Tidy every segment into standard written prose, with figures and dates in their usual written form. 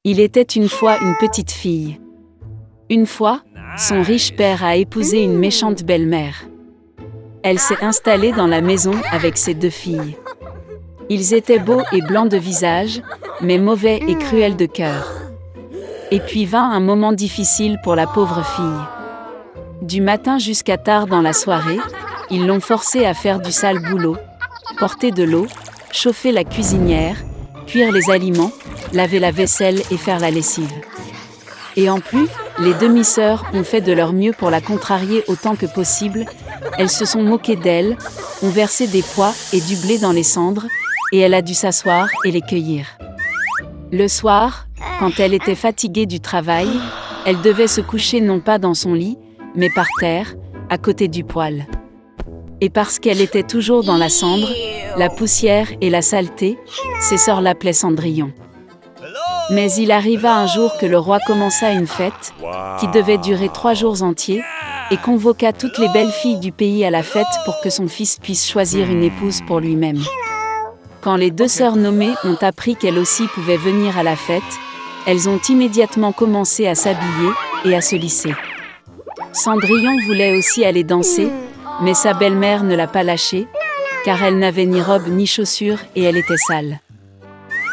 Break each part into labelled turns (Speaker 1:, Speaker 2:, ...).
Speaker 1: Il était une fois une petite fille. Une fois, son riche père a épousé une méchante belle-mère. Elle s'est installée dans la maison avec ses 2 filles. Ils étaient beaux et blancs de visage, mais mauvais et cruels de cœur. Et puis vint un moment difficile pour la pauvre fille. Du matin jusqu'à tard dans la soirée, ils l'ont forcée à faire du sale boulot, porter de l'eau, chauffer la cuisinière, cuire les aliments, laver la vaisselle et faire la lessive. Et en plus, les demi-sœurs ont fait de leur mieux pour la contrarier autant que possible. Elles se sont moquées d'elle, ont versé des pois et du blé dans les cendres, et elle a dû s'asseoir et les cueillir. Le soir, quand elle était fatiguée du travail, elle devait se coucher non pas dans son lit, mais par terre, à côté du poêle. Et parce qu'elle était toujours dans la cendre, la poussière et la saleté, ses sœurs l'appelaient Cendrillon. Mais il arriva un jour que le roi commença une fête, qui devait durer 3 jours entiers, et convoqua toutes les belles filles du pays à la fête pour que son fils puisse choisir une épouse pour lui-même. Quand les 2 sœurs nommées ont appris qu'elles aussi pouvaient venir à la fête, elles ont immédiatement commencé à s'habiller et à se lisser. Cendrillon voulait aussi aller danser, mais sa belle-mère ne l'a pas lâchée, car elle n'avait ni robe ni chaussures et elle était sale.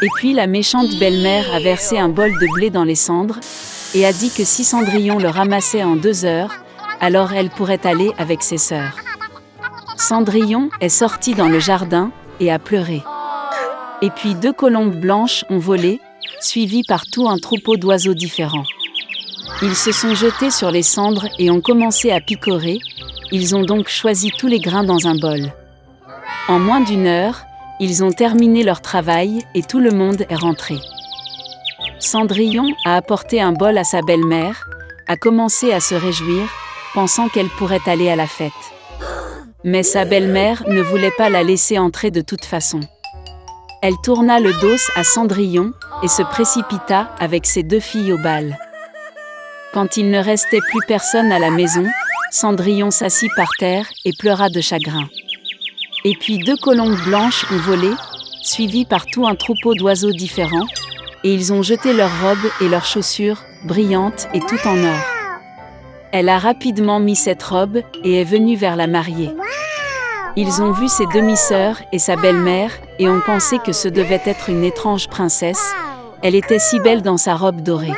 Speaker 1: Et puis la méchante belle-mère a versé un bol de blé dans les cendres, et a dit que si Cendrillon le ramassait en 2 heures, alors elle pourrait aller avec ses sœurs. Cendrillon est sorti dans le jardin, et a pleuré. Et puis 2 colombes blanches ont volé, suivies par tout un troupeau d'oiseaux différents. Ils se sont jetés sur les cendres et ont commencé à picorer, ils ont donc choisi tous les grains dans un bol. En moins d'1 heure, ils ont terminé leur travail et tout le monde est rentré. Cendrillon a apporté un bol à sa belle-mère, a commencé à se réjouir, pensant qu'elle pourrait aller à la fête. Mais sa belle-mère ne voulait pas la laisser entrer de toute façon. Elle tourna le dos à Cendrillon et se précipita avec ses 2 filles au bal. Quand il ne restait plus personne à la maison, Cendrillon s'assit par terre et pleura de chagrin. Et puis 2 colombes blanches ont volé, suivies par tout un troupeau d'oiseaux différents, et ils ont jeté leurs robes et leurs chaussures, brillantes et tout en or. Elle a rapidement mis cette robe et est venue vers la mariée. Ils ont vu ses demi-sœurs et sa belle-mère et ont pensé que ce devait être une étrange princesse. Elle était si belle dans sa robe dorée.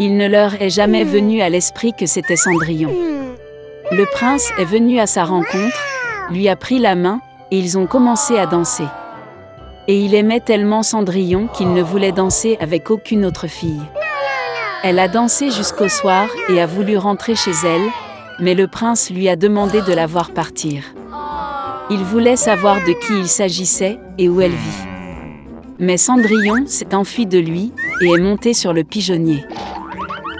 Speaker 1: Il ne leur est jamais venu à l'esprit que c'était Cendrillon. Le prince est venu à sa rencontre, lui a pris la main, et ils ont commencé à danser. Et il aimait tellement Cendrillon qu'il ne voulait danser avec aucune autre fille. Elle a dansé jusqu'au soir et a voulu rentrer chez elle, mais le prince lui a demandé de la voir partir. Il voulait savoir de qui il s'agissait et où elle vit. Mais Cendrillon s'est enfui de lui et est monté sur le pigeonnier.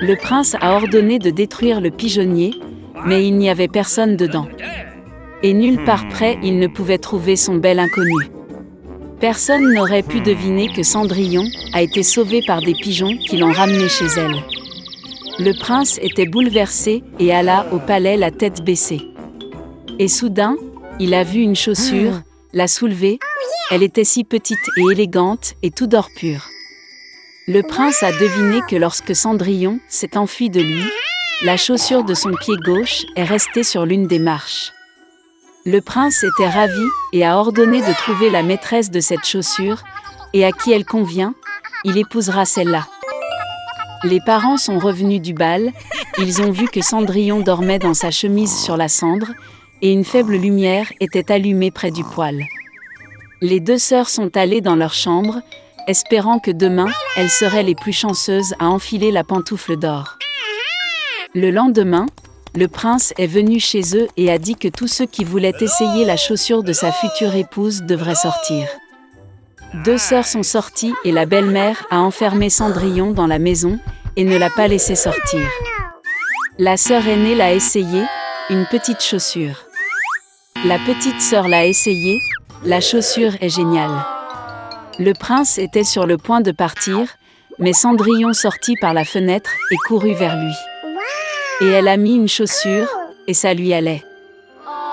Speaker 1: Le prince a ordonné de détruire le pigeonnier, mais il n'y avait personne dedans. Et nulle part près il ne pouvait trouver son bel inconnu. Personne n'aurait pu deviner que Cendrillon a été sauvée par des pigeons qui l'ont ramenée chez elle. Le prince était bouleversé et alla au palais la tête baissée. Et soudain, il a vu une chaussure, l'a soulevée, elle était si petite et élégante et tout d'or pur. Le prince a deviné que lorsque Cendrillon s'est enfui de lui, la chaussure de son pied gauche est restée sur l'une des marches. Le prince était ravi et a ordonné de trouver la maîtresse de cette chaussure, et à qui elle convient, il épousera celle-là. Les parents sont revenus du bal, ils ont vu que Cendrillon dormait dans sa chemise sur la cendre, et une faible lumière était allumée près du poêle. Les 2 sœurs sont allées dans leur chambre, espérant que demain, elles seraient les plus chanceuses à enfiler la pantoufle d'or. Le lendemain, le prince est venu chez eux et a dit que tous ceux qui voulaient essayer la chaussure de sa future épouse devraient sortir. 2 sœurs sont sorties et la belle-mère a enfermé Cendrillon dans la maison et ne l'a pas laissé sortir. La sœur aînée l'a essayé, une petite chaussure. La petite sœur l'a essayé, la chaussure est géniale. Le prince était sur le point de partir, mais Cendrillon sortit par la fenêtre et courut vers lui. Et elle a mis une chaussure, et ça lui allait.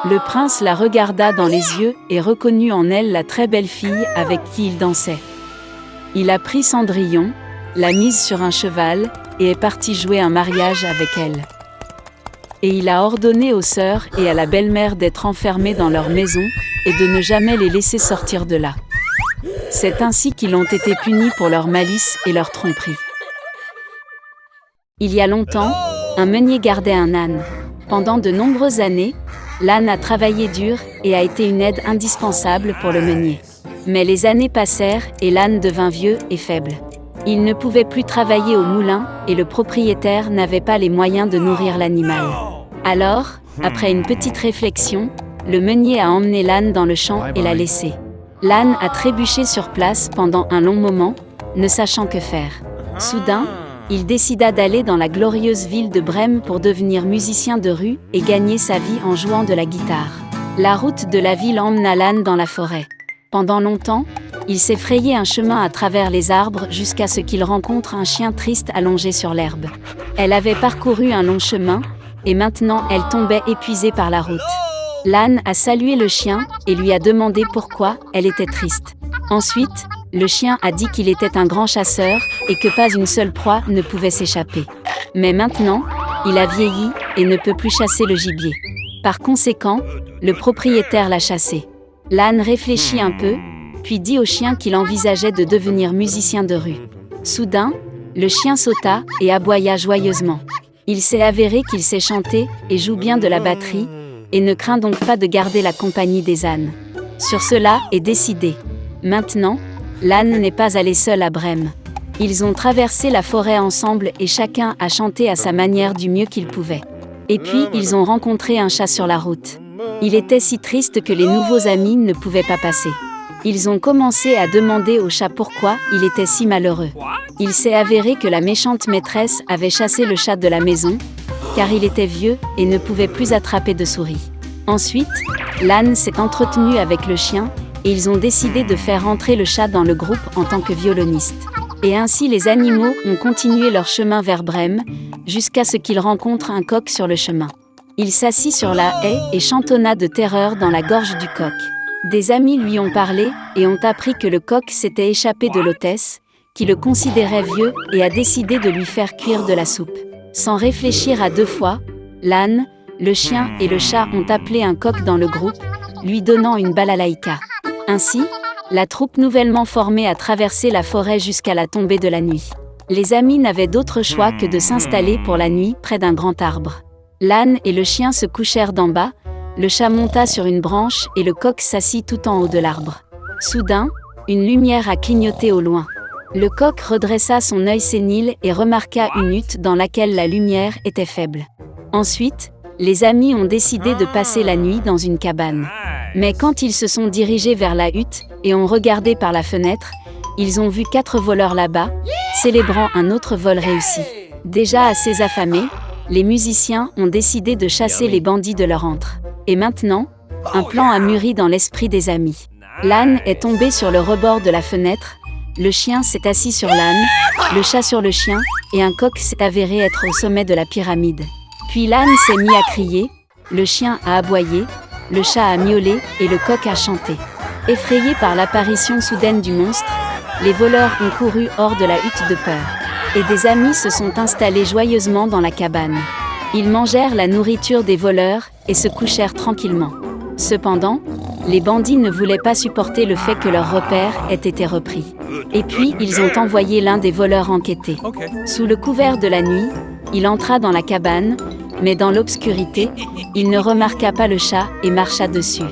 Speaker 1: Le prince la regarda dans les yeux et reconnut en elle la très belle fille avec qui il dansait. Il a pris Cendrillon, l'a mise sur un cheval, et est parti jouer un mariage avec elle. Et il a ordonné aux sœurs et à la belle-mère d'être enfermées dans leur maison, et de ne jamais les laisser sortir de là. C'est ainsi qu'ils ont été punis pour leur malice et leur tromperie. Il y a longtemps, un meunier gardait un âne. Pendant de nombreuses années, l'âne a travaillé dur et a été une aide indispensable pour le meunier. Mais les années passèrent et l'âne devint vieux et faible. Il ne pouvait plus travailler au moulin et le propriétaire n'avait pas les moyens de nourrir l'animal. Alors, après une petite réflexion, le meunier a emmené l'âne dans le champ et l'a laissé. L'âne a trébuché sur place pendant un long moment, ne sachant que faire. Soudain, il décida d'aller dans la glorieuse ville de Brême pour devenir musicien de rue et gagner sa vie en jouant de la guitare. La route de la ville emmena l'âne dans la forêt. Pendant longtemps, il s'est frayé un chemin à travers les arbres jusqu'à ce qu'il rencontre un chien triste allongé sur l'herbe. Elle avait parcouru un long chemin, et maintenant elle tombait épuisée par la route. L'âne a salué le chien et lui a demandé pourquoi elle était triste. Ensuite, le chien a dit qu'il était un grand chasseur et que pas une seule proie ne pouvait s'échapper. Mais maintenant, il a vieilli et ne peut plus chasser le gibier. Par conséquent, le propriétaire l'a chassé. L'âne réfléchit un peu, puis dit au chien qu'il envisageait de devenir musicien de rue. Soudain, le chien sauta et aboya joyeusement. Il s'est avéré qu'il sait chanter et joue bien de la batterie, et ne craint donc pas de garder la compagnie des ânes. Sur cela est décidé. Maintenant, l'âne n'est pas allé seul à Brême. Ils ont traversé la forêt ensemble et chacun a chanté à sa manière du mieux qu'il pouvait. Et puis, ils ont rencontré un chat sur la route. Il était si triste que les nouveaux amis ne pouvaient pas passer. Ils ont commencé à demander au chat pourquoi il était si malheureux. Il s'est avéré que la méchante maîtresse avait chassé le chat de la maison, car il était vieux et ne pouvait plus attraper de souris. Ensuite, l'âne s'est entretenu avec le chien, et ils ont décidé de faire entrer le chat dans le groupe en tant que violoniste. Et ainsi les animaux ont continué leur chemin vers Brême, jusqu'à ce qu'ils rencontrent un coq sur le chemin. Il s'assit sur la haie et chantonna de terreur dans la gorge du coq. Des amis lui ont parlé et ont appris que le coq s'était échappé de l'hôtesse, qui le considérait vieux et a décidé de lui faire cuire de la soupe. Sans réfléchir à deux fois, l'âne, le chien et le chat ont appelé un coq dans le groupe, lui donnant une balalaïka. Ainsi, la troupe nouvellement formée a traversé la forêt jusqu'à la tombée de la nuit. Les amis n'avaient d'autre choix que de s'installer pour la nuit près d'un grand arbre. L'âne et le chien se couchèrent d'en bas, le chat monta sur une branche et le coq s'assit tout en haut de l'arbre. Soudain, une lumière a clignoté au loin. Le coq redressa son œil sénile et remarqua une hutte dans laquelle la lumière était faible. Ensuite, les amis ont décidé de passer la nuit dans une cabane. Mais quand ils se sont dirigés vers la hutte et ont regardé par la fenêtre, ils ont vu 4 voleurs là-bas, célébrant un autre vol réussi. Déjà assez affamés, les musiciens ont décidé de chasser les bandits de leur antre. Et maintenant, un plan a mûri dans l'esprit des amis. L'âne est tombé sur le rebord de la fenêtre, le chien s'est assis sur l'âne, le chat sur le chien, et un coq s'est avéré être au sommet de la pyramide. Puis l'âne s'est mis à crier, le chien a aboyé, le chat a miaulé et le coq a chanté. Effrayés par l'apparition soudaine du monstre, les voleurs ont couru hors de la hutte de peur. Et des amis se sont installés joyeusement dans la cabane. Ils mangèrent la nourriture des voleurs et se couchèrent tranquillement. Cependant, les bandits ne voulaient pas supporter le fait que leur repère ait été repris. Et puis, ils ont envoyé l'un des voleurs enquêter. Sous le couvert de la nuit, il entra dans la cabane, mais dans l'obscurité, il ne remarqua pas le chat et marcha dessus.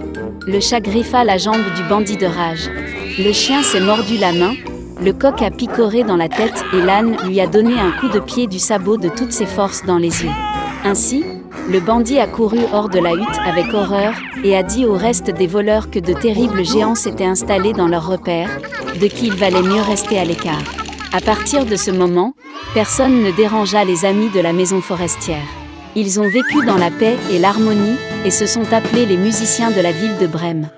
Speaker 1: Le chat griffa la jambe du bandit de rage. Le chien s'est mordu la main, le coq a picoré dans la tête et l'âne lui a donné un coup de pied du sabot de toutes ses forces dans les yeux. Ainsi, le bandit a couru hors de la hutte avec horreur et a dit au reste des voleurs que de terribles géants s'étaient installés dans leur repère, de qui il valait mieux rester à l'écart. À partir de ce moment, personne ne dérangea les amis de la maison forestière. Ils ont vécu dans la paix et l'harmonie et se sont appelés les musiciens de la ville de Brême.